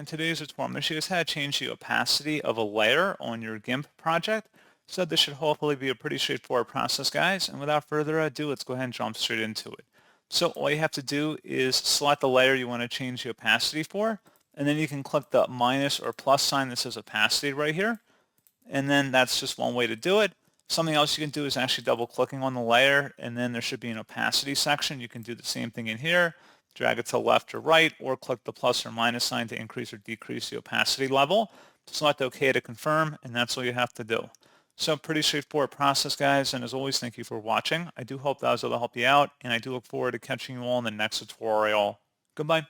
In today's tutorial, I'm going to show you guys how to change the opacity of a layer on your GIMP project. So this should hopefully be a pretty straightforward process, guys. And without further ado, let's go ahead and jump straight into it. So all you have to do is select the layer you want to change the opacity for, and then you can click the minus or plus sign that says opacity right here. And then that's just one way to do it. Something else you can do is actually double clicking on the layer, and then there should be an opacity section. You can do the same thing in here, drag it to left or right, or click the plus or minus sign to increase or decrease the opacity level. Select OK to confirm, and that's all you have to do. So pretty straightforward process, guys, and as always, thank you for watching. I do hope that was able to help you out, and I do look forward to catching you all in the next tutorial. Goodbye.